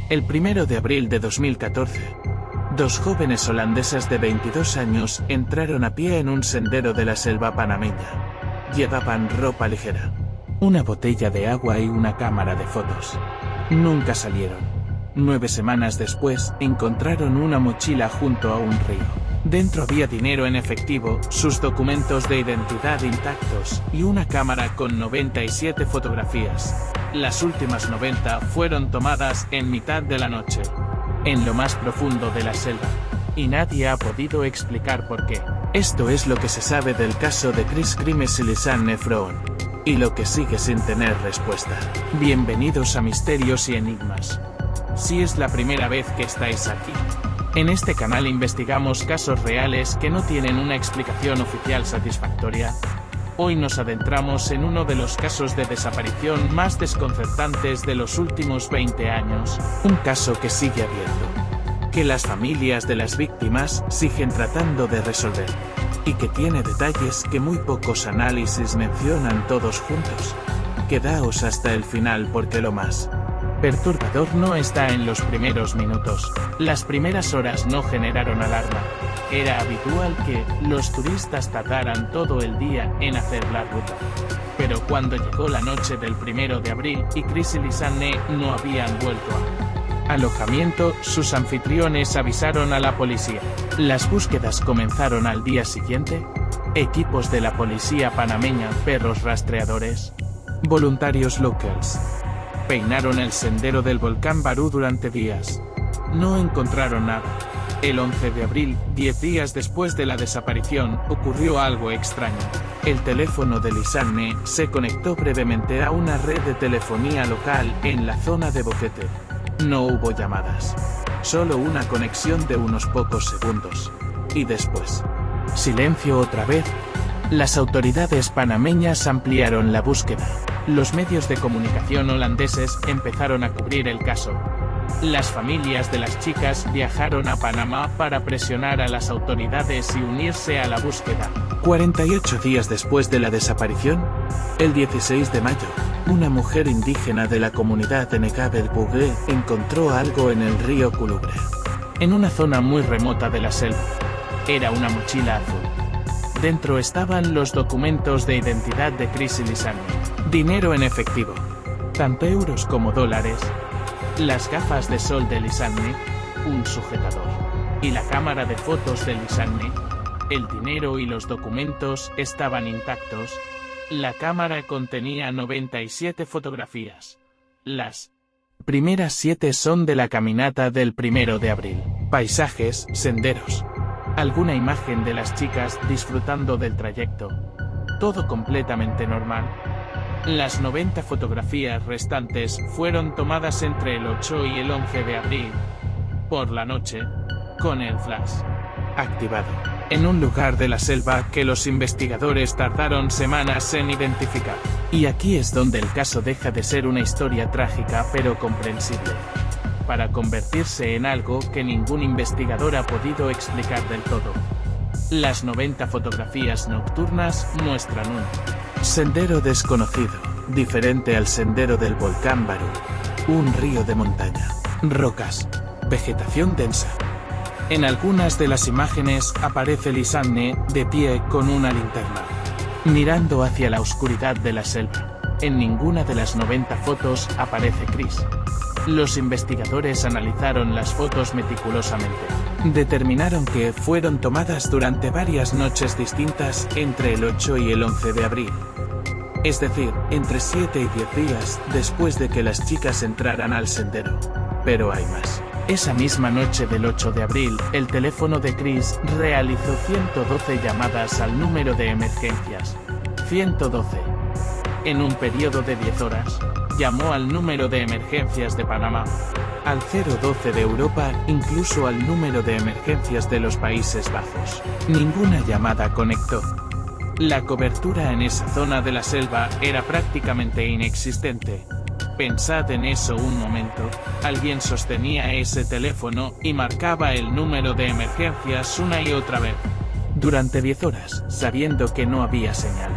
El 1 de abril de 2014, dos jóvenes holandesas de 22 años entraron a pie en un sendero de la selva panameña. Llevaban ropa ligera, una botella de agua y una cámara de fotos. Nunca salieron. 9 semanas después, encontraron una mochila junto a un río. Dentro había dinero en efectivo, sus documentos de identidad intactos, y una cámara con 97 fotografías. Las últimas 90 fueron tomadas en mitad de la noche, en lo más profundo de la selva. Y nadie ha podido explicar por qué. Esto es lo que se sabe del caso de Chris Grimes y Lisanne Froon. Y lo que sigue sin tener respuesta. Bienvenidos a Misterios y Enigmas. Si es la primera vez que estáis aquí. En este canal investigamos casos reales que no tienen una explicación oficial satisfactoria. Hoy nos adentramos en uno de los casos de desaparición más desconcertantes de los últimos 20 años. Un caso que sigue abierto, que las familias de las víctimas siguen tratando de resolver, y que tiene detalles que muy pocos análisis mencionan todos juntos. Quedaos hasta el final porque lo más perturbador no está en los primeros minutos. Las primeras horas no generaron alarma. Era habitual que los turistas tardaran todo el día en hacer la ruta. Pero cuando llegó la noche del 1 de abril y Chris y Lisanne no habían vuelto a alojamiento, sus anfitriones avisaron a la policía. Las búsquedas comenzaron al día siguiente. Equipos de la policía panameña, perros rastreadores, voluntarios locals, peinaron el sendero del volcán Barú durante días. No encontraron nada. El 11 de abril, 10 días después de la desaparición, ocurrió algo extraño. El teléfono de Lisanne se conectó brevemente a una red de telefonía local en la zona de Boquete. No hubo llamadas. Solo una conexión de unos pocos segundos. Y después, silencio otra vez. Las autoridades panameñas ampliaron la búsqueda. Los medios de comunicación holandeses empezaron a cubrir el caso. Las familias de las chicas viajaron a Panamá para presionar a las autoridades y unirse a la búsqueda. 48 días después de la desaparición, el 16 de mayo, una mujer indígena de la comunidad de Negabel-Bougué encontró algo en el río Culubre, en una zona muy remota de la selva. Era una mochila azul. Dentro estaban los documentos de identidad de Chris y Lisanne, dinero en efectivo, tanto euros como dólares, las gafas de sol de Lisanne, un sujetador, y la cámara de fotos de Lisanne. El dinero y los documentos estaban intactos. La cámara contenía 97 fotografías. Las primeras 7 son de la caminata del 1 de abril. Paisajes, senderos, alguna imagen de las chicas disfrutando del trayecto. Todo completamente normal. Las 90 fotografías restantes fueron tomadas entre el 8 y el 11 de abril, por la noche, con el flash activado, en un lugar de la selva que los investigadores tardaron semanas en identificar. Y aquí es donde el caso deja de ser una historia trágica pero comprensible, para convertirse en algo que ningún investigador ha podido explicar del todo. Las 90 fotografías nocturnas muestran un sendero desconocido, diferente al sendero del volcán Barú. Un río de montaña, rocas, vegetación densa. En algunas de las imágenes aparece Lisanne de pie con una linterna, mirando hacia la oscuridad de la selva. En ninguna de las 90 fotos aparece Chris. Los investigadores analizaron las fotos meticulosamente. Determinaron que fueron tomadas durante varias noches distintas entre el 8 y el 11 de abril. Es decir, entre 7 y 10 días después de que las chicas entraran al sendero. Pero hay más. Esa misma noche del 8 de abril, el teléfono de Chris realizó 112 llamadas al número de emergencias. 112. En un periodo de 10 horas, llamó al número de emergencias de Panamá, al 012 de Europa, incluso al número de emergencias de los Países Bajos. Ninguna llamada conectó. La cobertura en esa zona de la selva era prácticamente inexistente. Pensad en eso un momento. Alguien sostenía ese teléfono y marcaba el número de emergencias una y otra vez, durante 10 horas, sabiendo que no había señal.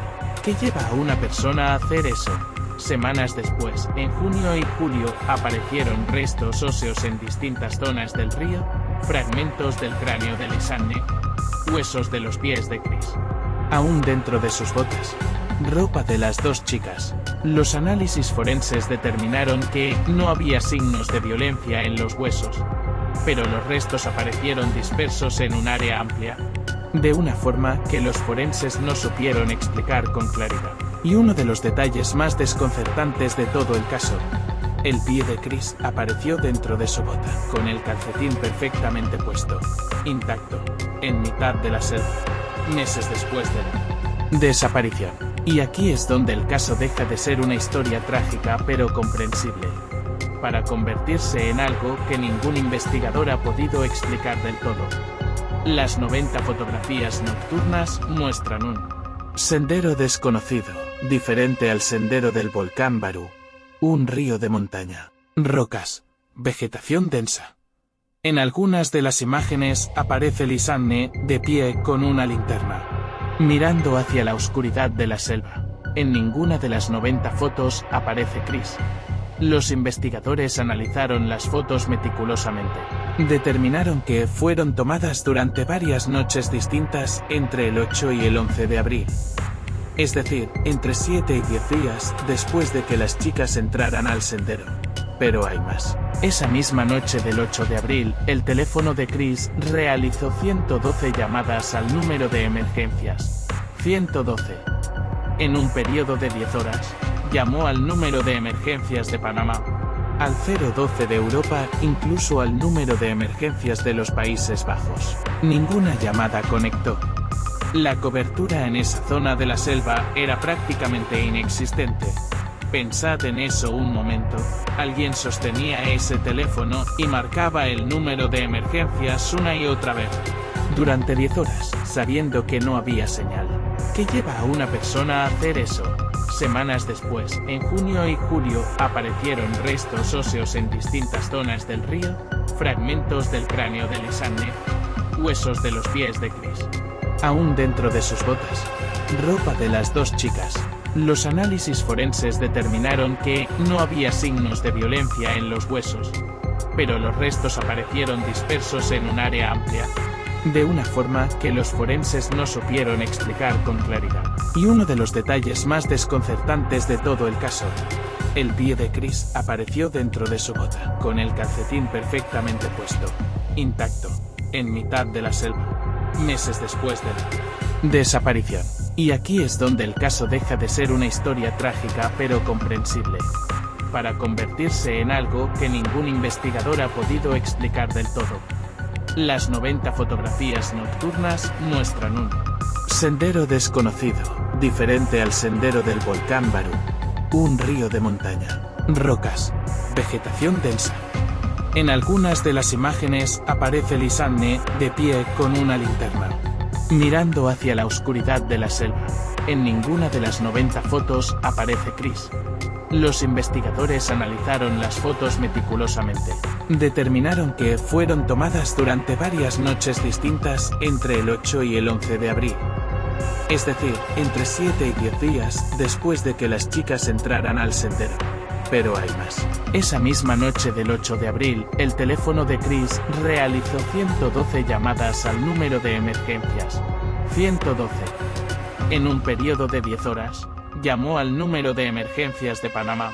¿Qué lleva a una persona a hacer eso? Semanas después, en junio y julio, aparecieron restos óseos en distintas zonas del río, fragmentos del cráneo de Lisanne, huesos de los pies de Chris. Aún dentro de sus botas, ropa de las dos chicas, los análisis forenses determinaron que no había signos de violencia en los huesos, pero los restos aparecieron dispersos en un área amplia, de una forma que los forenses no supieron explicar con claridad. Y uno de los detalles más desconcertantes de todo el caso: el pie de Chris apareció dentro de su bota, con el calcetín perfectamente puesto, intacto, en mitad de la selva, meses después de la desaparición. Y aquí es donde el caso deja de ser una historia trágica pero comprensible, para convertirse en algo que ningún investigador ha podido explicar del todo. Las 90 fotografías nocturnas muestran un sendero desconocido, diferente al sendero del volcán Barú, un río de montaña, rocas, vegetación densa. En algunas de las imágenes aparece Lisanne de pie con una linterna, mirando hacia la oscuridad de la selva. En ninguna de las 90 fotos aparece Chris. Los investigadores analizaron las fotos meticulosamente. Determinaron que fueron tomadas durante varias noches distintas entre el 8 y el 11 de abril. Es decir, entre 7 y 10 días después de que las chicas entraran al sendero. Pero hay más. Esa misma noche del 8 de abril, el teléfono de Chris realizó 112 llamadas al número de emergencias. 112. En un periodo de 10 horas, llamó al número de emergencias de Panamá, al 012 de Europa, incluso al número de emergencias de los Países Bajos. Ninguna llamada conectó. La cobertura en esa zona de la selva era prácticamente inexistente. Pensad en eso un momento. Alguien sostenía ese teléfono y marcaba el número de emergencias una y otra vez, durante 10 horas, sabiendo que no había señal. ¿Qué lleva a una persona a hacer eso? Semanas después, en junio y julio, aparecieron restos óseos en distintas zonas del río, fragmentos del cráneo de Lisanne, huesos de los pies de Chris. Aún dentro de sus botas, ropa de las dos chicas, los análisis forenses determinaron que no había signos de violencia en los huesos, pero los restos aparecieron dispersos en un área amplia, de una forma que los forenses no supieron explicar con claridad. Y uno de los detalles más desconcertantes de todo el caso: el pie de Chris apareció dentro de su bota, con el calcetín perfectamente puesto, intacto, en mitad de la selva, meses después de la desaparición. Y aquí es donde el caso deja de ser una historia trágica pero comprensible, para convertirse en algo que ningún investigador ha podido explicar del todo. Las 90 fotografías nocturnas muestran un sendero desconocido, diferente al sendero del volcán Barú, un río de montaña, rocas, vegetación densa. En algunas de las imágenes aparece Lisanne de pie con una linterna, mirando hacia la oscuridad de la selva. En ninguna de las 90 fotos aparece Chris. Los investigadores analizaron las fotos meticulosamente. Determinaron que fueron tomadas durante varias noches distintas entre el 8 y el 11 de abril. Es decir, entre 7 y 10 días después de que las chicas entraran al sendero. Pero hay más. Esa misma noche del 8 de abril, el teléfono de Chris realizó 112 llamadas al número de emergencias. 112. En un periodo de 10 horas, llamó al número de emergencias de Panamá,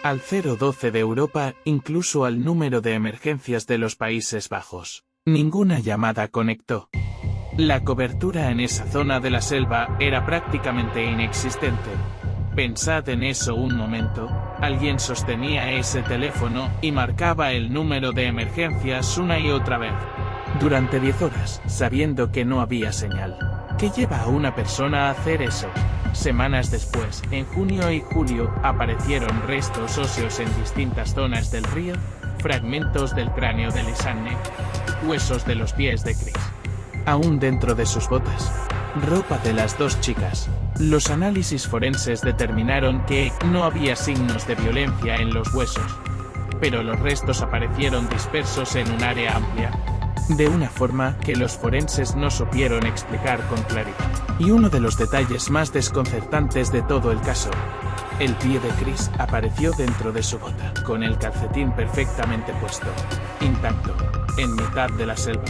al 012 de Europa, incluso al número de emergencias de los Países Bajos. Ninguna llamada conectó. La cobertura en esa zona de la selva era prácticamente inexistente. Pensad en eso un momento. Alguien sostenía ese teléfono y marcaba el número de emergencias una y otra vez, durante 10 horas, sabiendo que no había señal. ¿Qué lleva a una persona a hacer eso? Semanas después, en junio y julio, aparecieron restos óseos en distintas zonas del río, fragmentos del cráneo de Lisanne, huesos de los pies de Chris. Aún dentro de sus botas, ropa de las dos chicas, los análisis forenses determinaron que no había signos de violencia en los huesos, pero los restos aparecieron dispersos en un área amplia, de una forma que los forenses no supieron explicar con claridad. Y uno de los detalles más desconcertantes de todo el caso: El pie de Chris apareció dentro de su bota, con el calcetín perfectamente puesto, intacto, en mitad de la selva,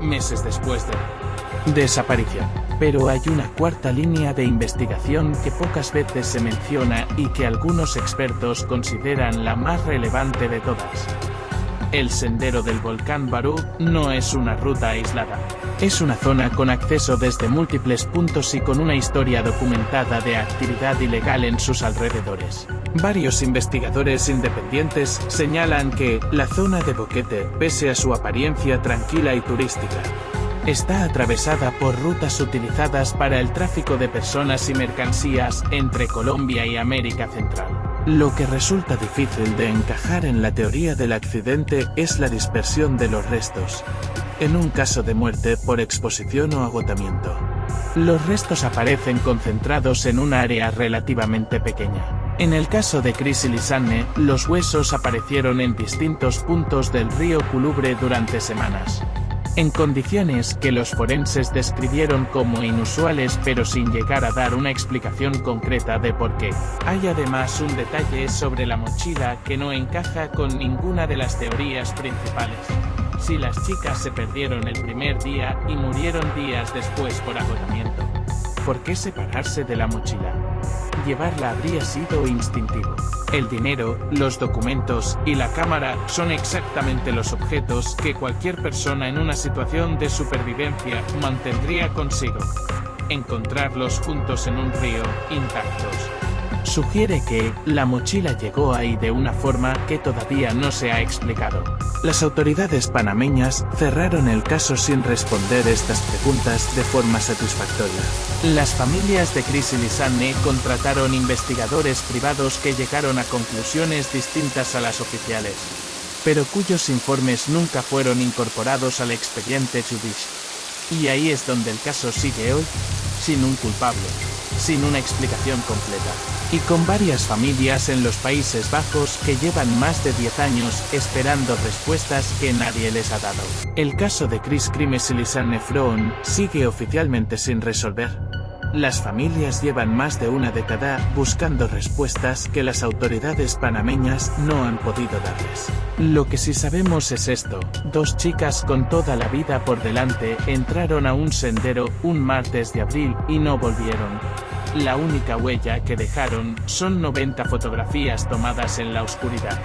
meses después de la desaparición. Pero hay una cuarta línea de investigación que pocas veces se menciona y que algunos expertos consideran la más relevante de todas. El sendero del volcán Barú no es una ruta aislada. Es una zona con acceso desde múltiples puntos y con una historia documentada de actividad ilegal en sus alrededores. Varios investigadores independientes señalan que la zona de Boquete, pese a su apariencia tranquila y turística, está atravesada por rutas utilizadas para el tráfico de personas y mercancías entre Colombia y América Central. Lo que resulta difícil de encajar en la teoría del accidente es la dispersión de los restos, en un caso de muerte por exposición o agotamiento. Los restos aparecen concentrados en un área relativamente pequeña. En el caso de Chris y Lisanne, los huesos aparecieron en distintos puntos del río Culubre durante semanas, en condiciones que los forenses describieron como inusuales pero sin llegar a dar una explicación concreta de por qué. Hay además un detalle sobre la mochila que no encaja con ninguna de las teorías principales. Si las chicas se perdieron el primer día y murieron días después por agotamiento, ¿por qué separarse de la mochila? Llevarla habría sido instintivo. El dinero, los documentos y la cámara son exactamente los objetos que cualquier persona en una situación de supervivencia mantendría consigo. Encontrarlos juntos en un río, intactos, sugiere que la mochila llegó ahí de una forma que todavía no se ha explicado. Las autoridades panameñas cerraron el caso sin responder estas preguntas de forma satisfactoria. Las familias de Chris y Lisanne contrataron investigadores privados que llegaron a conclusiones distintas a las oficiales, pero cuyos informes nunca fueron incorporados al expediente judicial. Y ahí es donde el caso sigue hoy, sin un culpable, sin una explicación completa, y con varias familias en los Países Bajos que llevan más de 10 años esperando respuestas que nadie les ha dado. El caso de Chris Crimes y Lisanne Froon sigue oficialmente sin resolver. Las familias llevan más de una década buscando respuestas que las autoridades panameñas no han podido darles. Lo que sí sabemos es esto: dos chicas con toda la vida por delante entraron a un sendero un martes de abril y no volvieron. La única huella que dejaron son 90 fotografías tomadas en la oscuridad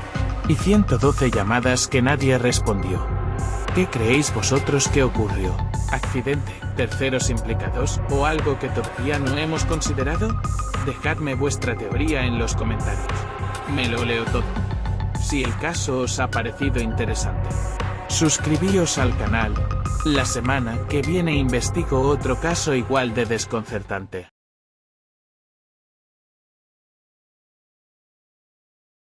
y 112 llamadas que nadie respondió. ¿Qué creéis vosotros que ocurrió? ¿Accidente, terceros implicados o algo que todavía no hemos considerado? Dejadme vuestra teoría en los comentarios. Me lo leo todo. Si el caso os ha parecido interesante, suscribíos al canal. La semana que viene investigo otro caso igual de desconcertante.